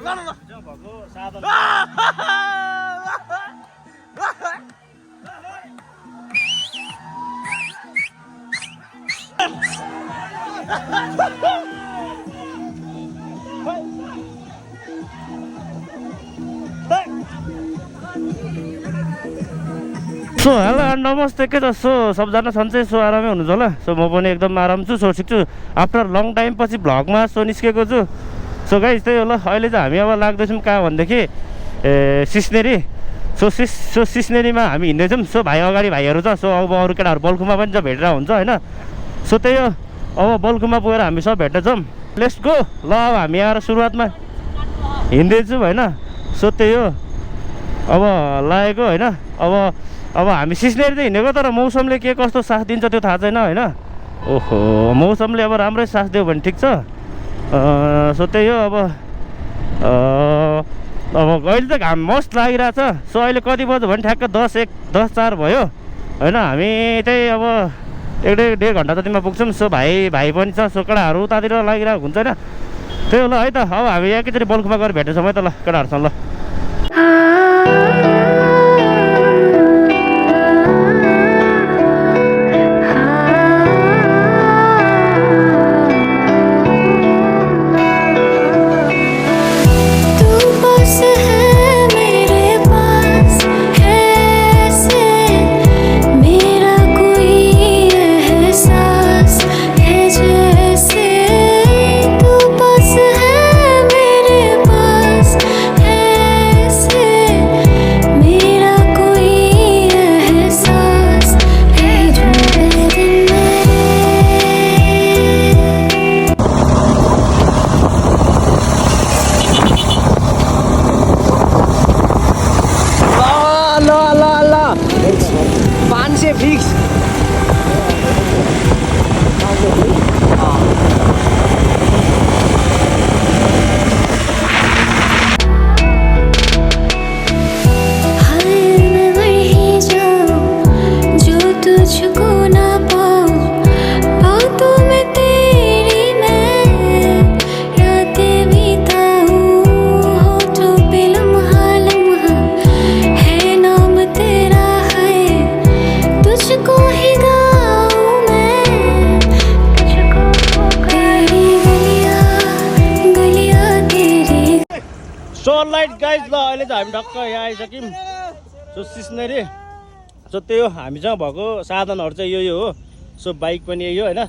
So hello नमस्ते के त सो सबजना सन्चै सो आरामै हुनुहुन्छ होला सो म पनि एकदम आराम छु सो ठिक छु आफ्टर लङ टाइम पछि भ्लगमा सो निस्केको छु सो गाइस त्यही होला अहिले चाहिँ हामी अब लाग्दैछौँ कहाँ भनेदेखि सिस्नेरी सो सिस्नेरीमा हामी हिँड्दैछौँ सो भाइ अगाडि भाइहरू छ सो अब अरू केटाहरू बल्कुमा पनि छ भेटेर हुन्छ होइन सो त्यही हो अब बल्कुमा पुगेर हामी सब भेट्दैछौँ लेट्स गो ल अब हामी आएर सुरुवातमा हिँड्दैछौँ होइन सो त्यही हो अब लागेको होइन अब हामी सिस्नेरी चाहिँ हिँडेको तर मौसमले के कस्तो साथ दिन्छ त्यो थाहा छैन होइन ओहो मौसमले अब राम्रै साथ दियो भने ठिक छ सो त्यही हो अब अहिले त घाम मस्त लागिरहेछ सो अहिले कति बज्यो भने ठ्याक्क 10:04 भयो होइन हामी चाहिँ अब 1.5 घन्टा जतिमा पुग्छौँ सो भाइ पनि छ सो केटाहरू उतातिर लागिरहेको हुन्छ होइन त्यही होला है त अब हामी एकैचोटि बल्कुमा गएर भेट्छौँ है त ल केटाहरूसँग ल राइट गाइज ल अहिले चाहिँ हामी टक्क यहाँ आइसक्यौँ सो सिस्नेरी सो त्यही हो हामीसँग भएको साधनहरू चाहिँ यो हो सो बाइक पनि यही हो होइन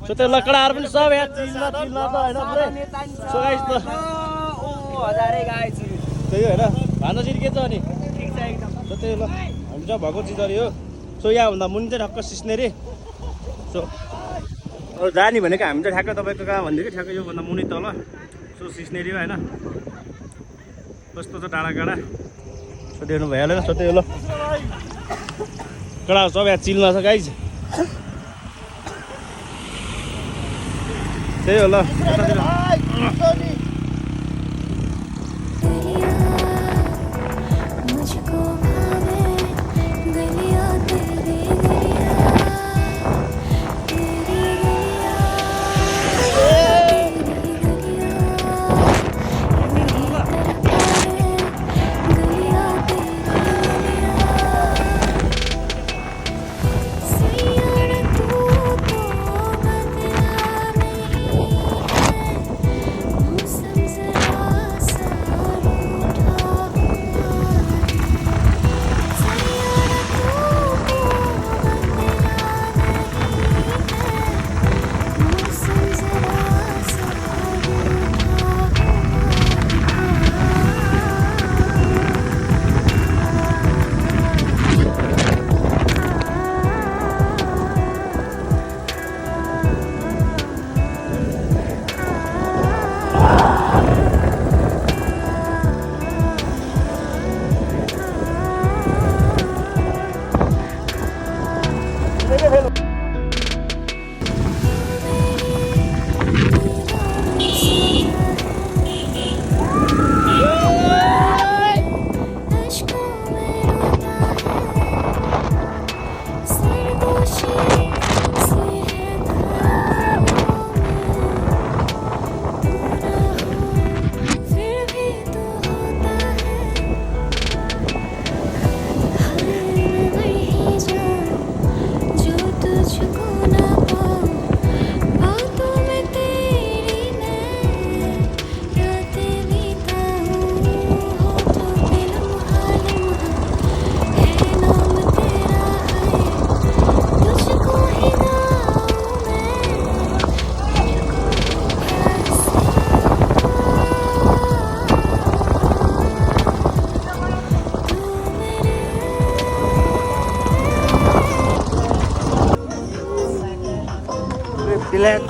सो त्यो लकडाहरू पनि सब यहाँ चिल्ला त होइन सो गाइज त त्यही हो होइन भान्दासिरी के छ अनि सो त्यही ल हामीसँग भएको चिजहरू हो सो यहाँभन्दा मुनि चाहिँ ठक्क सिस्नेरी सो जाने भनेको हामी चाहिँ ठ्याक्क तपाईँको कहाँ भनेदेखि ठ्याक्क योभन्दा मुनि तल सो सिस्नेरी हो होइन कस्तो छ डाँडा सो देख्नु भइहाल्यो सो त्यही हो ल केटाहरू सब यहाँ चिल्न छ गाइज त्यही हो ल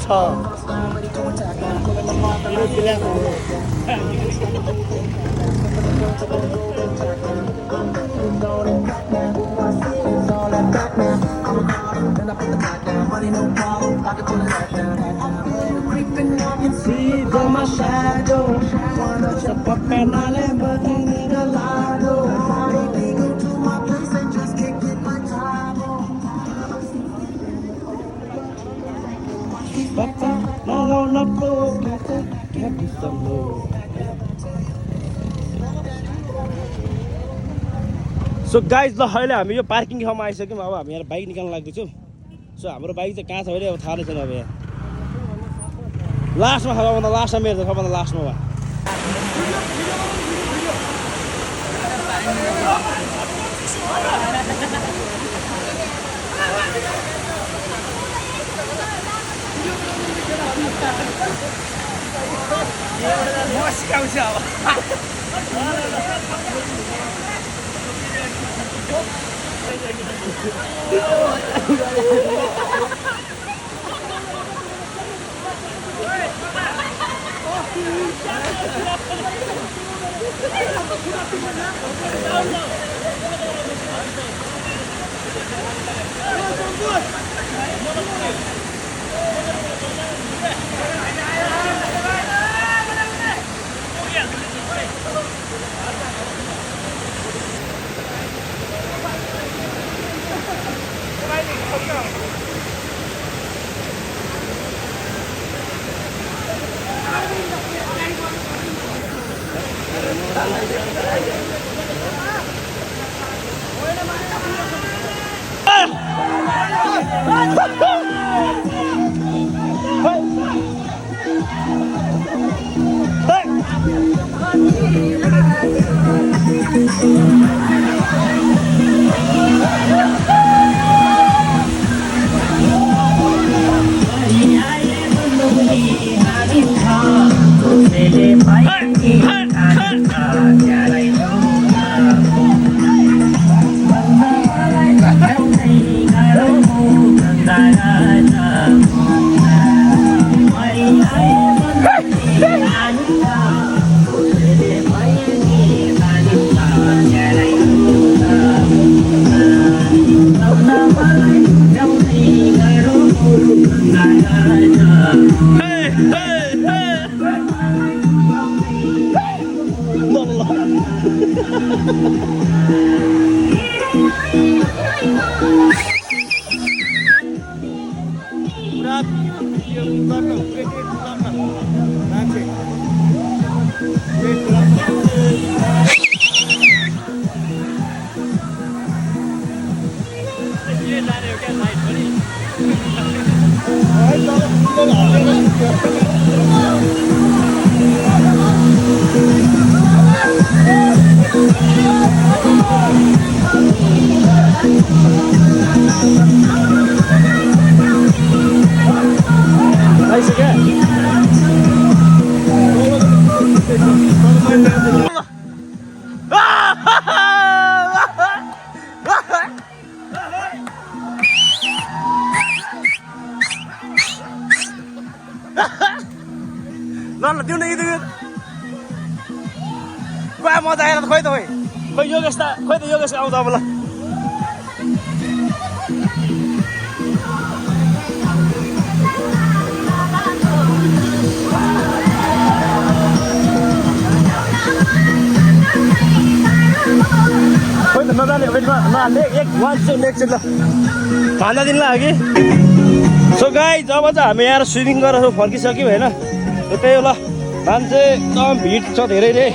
छ See through my shadow, wanna step up and I let but you need a lado. Maybe go to my place and just kick it like Taco. But not on the floor, can't be so low. So guys ल अहिले हामी यो parking ठाउँमा आइसक्यौँ अब हामी यहाँ bike निकाल्न लाग्दैछौँ so हाम्रो बाइक चाहिँ कहाँ छ भने अब थाहा नै छैन अब यहाँ लास्टमा सबभन्दा लास्टमा मेरो छ सबभन्दा लास्टमा भयो म सिकाउँछु मजा आएर खोइ त खोइ योगेश त योगेश आउँछ अब ल खोइ त नजाने नहाल्ने एक वान सो नेक्स्ट ल खाना दिन लाग्यो कि सो गाइज अब चाहिँ हामी यहाँ स्विमिङ गरेर फर्किसक्यौँ होइन त्यही हो ल मान्छे एकदम भिड छ धेरै नै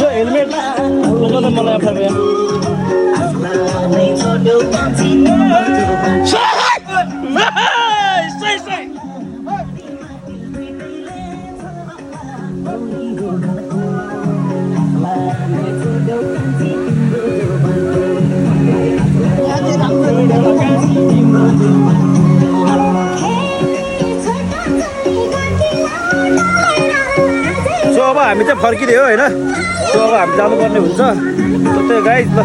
यो हेलमेट मलाई अप्ठ्यारो अब हामी चाहिँ फर्किदियो होइन सो अब हामी जानुपर्ने हुन्छ त्यही गाइज ल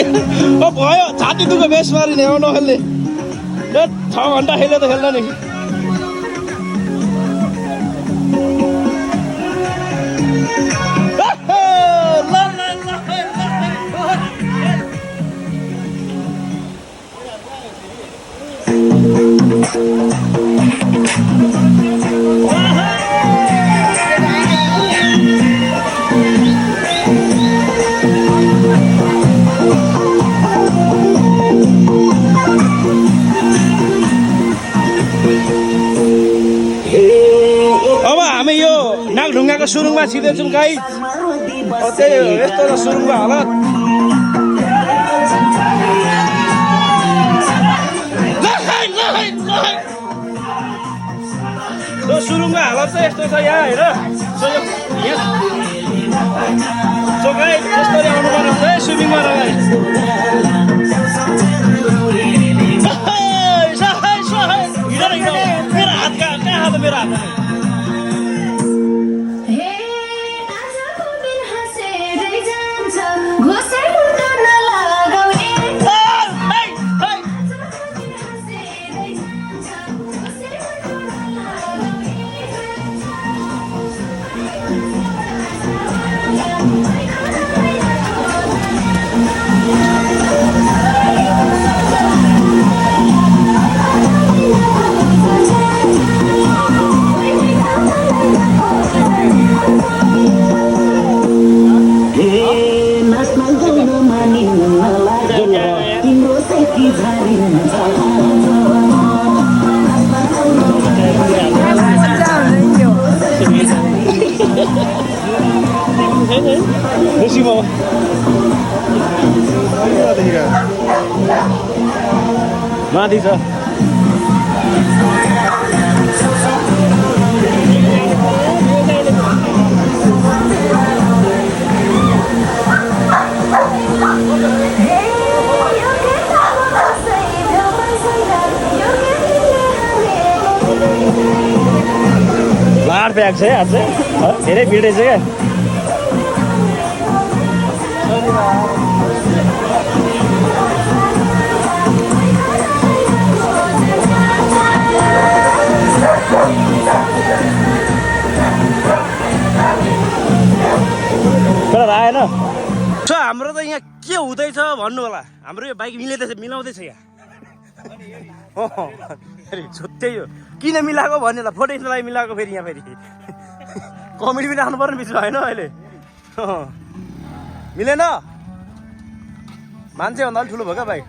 भयो छाती दुःख बेस मारिने हो नखेल्ने 6 घन्टा खेल्यो त खेल्न नि नागढुङ्गाको सुरुङमा छिर्दैछौँ गाई त्यही हो यस्तो छ सुरुङको हालत सुरुङको हालत चाहिँ यस्तो छ यहाँ हेर सो गाई यस्तरी आउनु पर्ने हुन्छ है स्विमिङ गरेर मेरो हात कहाँ हात मेरो हात माथि छ लाड प्याक छ है आज धेरै भिड रहेछ क्या आएन सो हाम्रो त यहाँ के हुँदैछ भन्नु होला हाम्रो यो बाइक मिलाउँदैछ यहाँ छुट्टै हो किन मिलाएको भन्नेलाई फोटो खिच्नलाई मिलाएको फेरि यहाँ फेरि कमेडी पनि राख्नु पर्ने बिचमा होइन अहिले मिलेन मान्छे भन्दा अलिक ठुलो भयो क्या बाइक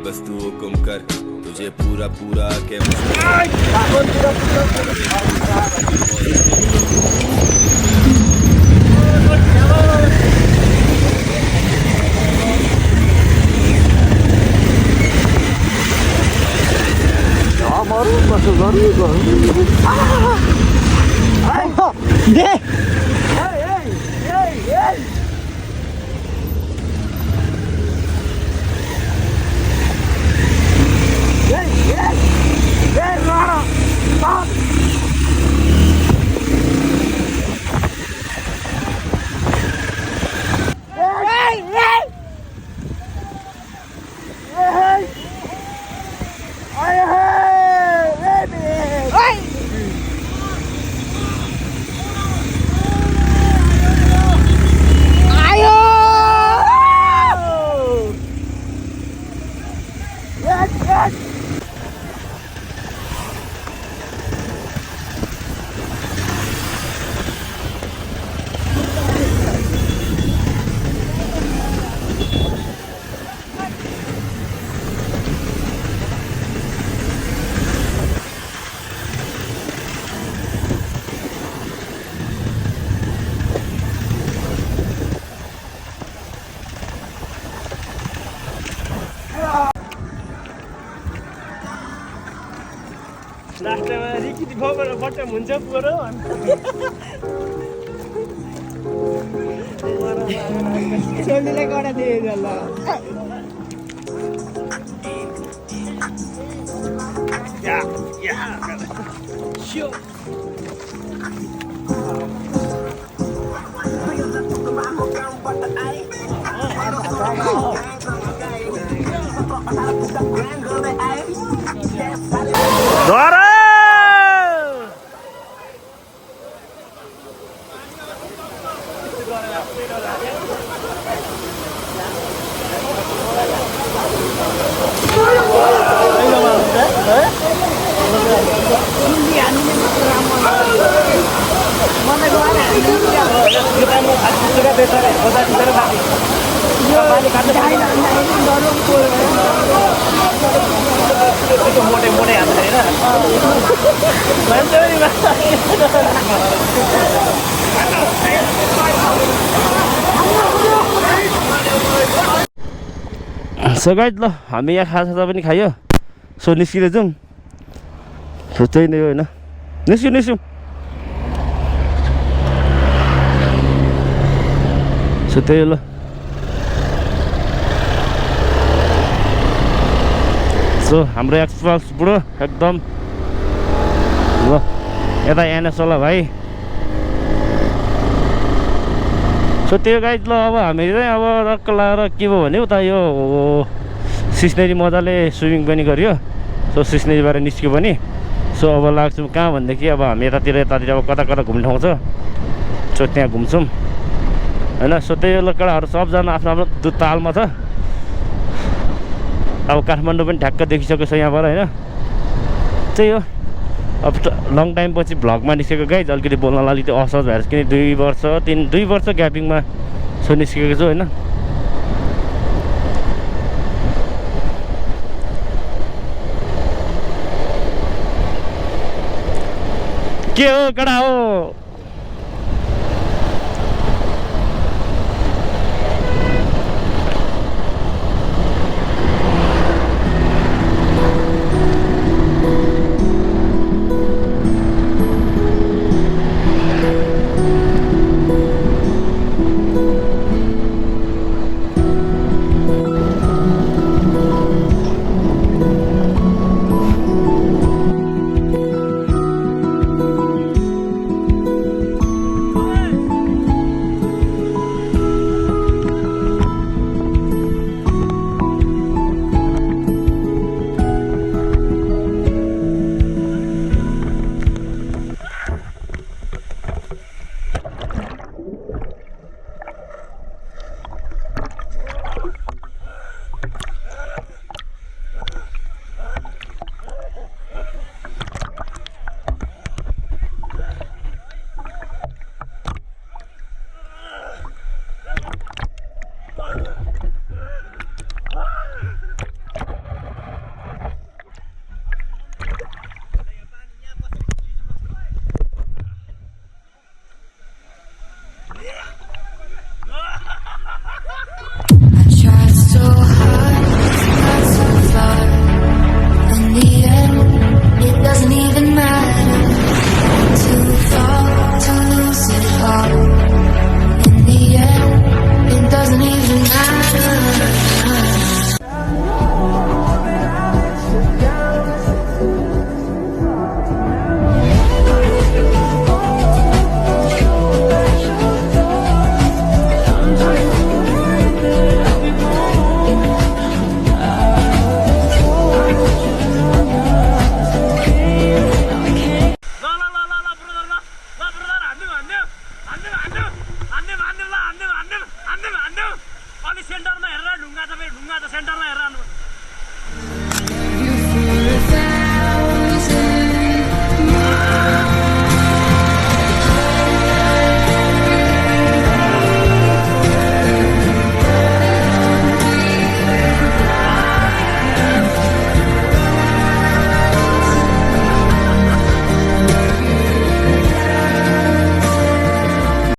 बस तू हुकुम कर तुझे पूरा पूरा के लास्टमा रिकिटी फोबाट बट्टम हुन्छ पुरो सोनीलाई कडा दिए ल या या स्यो धर मोटे मोटे हाल्छ होइन सो गाइज ल हामी यहाँ खाजा पनि खायो सो निस्किँदै जाउँ सो त्यही नै हो होइन निस्क्यौँ निस्क्यौँ सो त्यही हो ल सो हाम्रो एक्सपल्स बुढो एकदम ल यता एनएस होला भाइ सो त्यो गाइज ल अब हामी चाहिँ अब रक्क लगाएर के भयो भने उता यो सिस्नेरी मजाले स्विमिङ पनि गऱ्यो सो सिस्नेरीबाट निस्क्यो पनि सो अब लाग्छौँ कहाँ भनेदेखि अब हामी यतातिर अब कता कता घुम्ने ठाउँ छ सो त्यहाँ घुम्छौँ होइन सो त्यही हो केटाहरू सबजना आफ्नो आफ्नो तालमा छ अब काठमाडौँ पनि ठ्याक्क देखिसकेको छ यहाँबाट होइन त्यही हो अब लङ टाइम पछि भ्लगमा निस्केको गाइज अलिकति बोल्नलाई अलिकति असहज भएर किन 2 वर्ष ग्यापिङमा सो निस्केको छु होइन के हो केटा हो